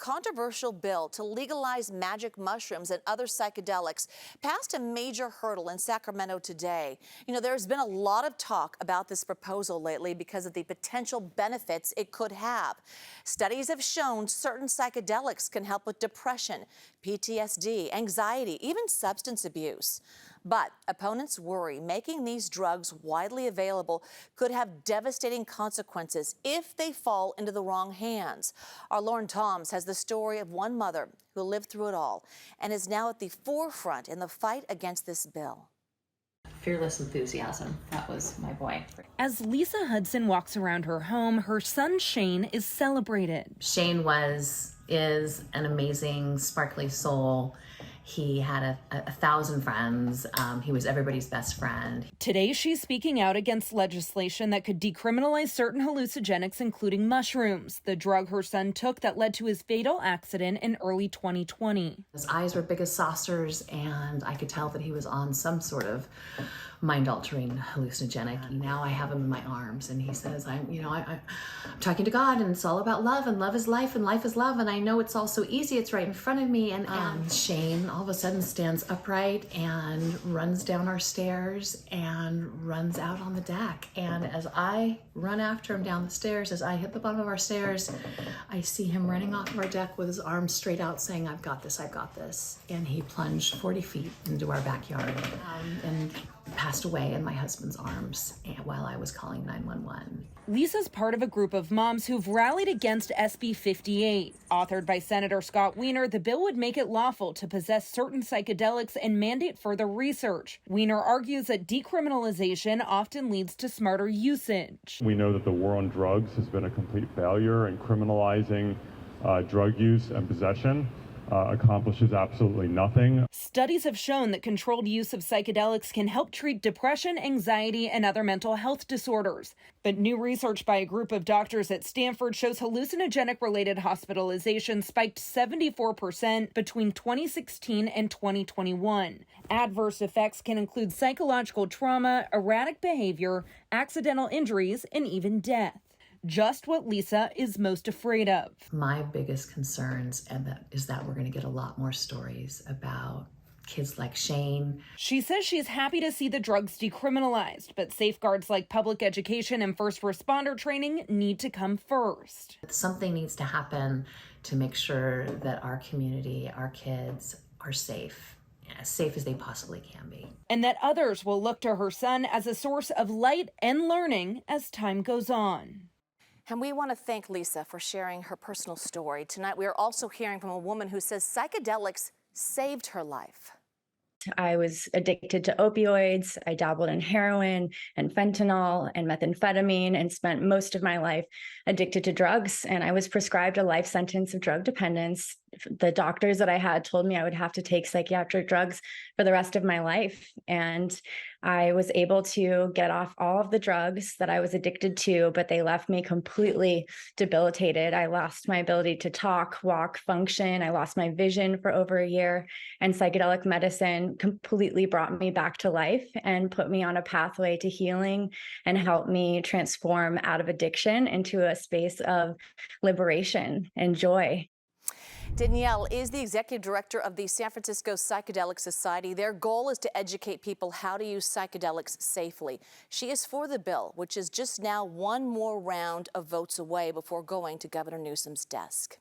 controversial bill to legalize magic mushrooms and other psychedelics passed a major hurdle in Sacramento today. There's been a lot of talk about this proposal lately because of the potential benefits it could have. Studies have shown certain psychedelics can help with depression, PTSD, anxiety, even substance abuse. But opponents worry making these drugs widely available could have devastating consequences if they fall into the wrong hands. Our Lauren Toms has the story of one mother who lived through it all and is now at the forefront in the fight against this bill. Fearless enthusiasm. That was my boy. As Lisa Hudson walks around her home, her son Shane is celebrated. Shane is an amazing, sparkly soul. He had a thousand friends. He was everybody's best friend. Today, she's speaking out against legislation that could decriminalize certain hallucinogenics, including mushrooms, the drug her son took that led to his fatal accident in early 2020. His eyes were big as saucers, and I could tell that he was on some sort of mind-altering hallucinogenic. Now I have him in my arms, and he says, I'm talking to God, and it's all about love, and love is life, and life is love, and I know it's all so easy. It's right in front of me. And Shane all of a sudden stands upright and runs down our stairs and runs out on the deck. And as I run after him down the stairs, as I hit the bottom of our stairs, I see him running off of our deck with his arms straight out saying, I've got this, I've got this. And he plunged 40 feet into our backyard and passed away in my husband's arms while I was calling 911. Lisa's part of a group of moms who've rallied against SB 58. Authored by Senator Scott Wiener, the bill would make it lawful to possess certain psychedelics and mandate further research. Wiener argues that decriminalization often leads to smarter usage. We know that the war on drugs has been a complete failure, and criminalizing drug use and possession accomplishes absolutely nothing. Studies have shown that controlled use of psychedelics can help treat depression, anxiety, and other mental health disorders. But new research by a group of doctors at Stanford shows hallucinogenic-related hospitalizations spiked 74% between 2016 and 2021. Adverse effects can include psychological trauma, erratic behavior, accidental injuries, and even death. Just what Lisa is most afraid of. My biggest concerns is that we're going to get a lot more stories about kids like Shane. She says she's happy to see the drugs decriminalized, but safeguards like public education and first responder training need to come first. Something needs to happen to make sure that our community, our kids, are safe. As safe as they possibly can be. And that others will look to her son as a source of light and learning as time goes on. And we want to thank Lisa for sharing her personal story. Tonight, we are also hearing from a woman who says psychedelics saved her life. I was addicted to opioids. I dabbled in heroin and fentanyl and methamphetamine and spent most of my life addicted to drugs. And I was prescribed a life sentence of drug dependence. The doctors that I had told me I would have to take psychiatric drugs for the rest of my life. And I was able to get off all of the drugs that I was addicted to, but they left me completely debilitated. I lost my ability to talk, walk, function. I lost my vision for over a year. And psychedelic medicine completely brought me back to life and put me on a pathway to healing and helped me transform out of addiction into a space of liberation and joy. Danielle is the executive director of the San Francisco Psychedelic Society. Their goal is to educate people how to use psychedelics safely. She is for the bill, which is just now one more round of votes away before going to Governor Newsom's desk.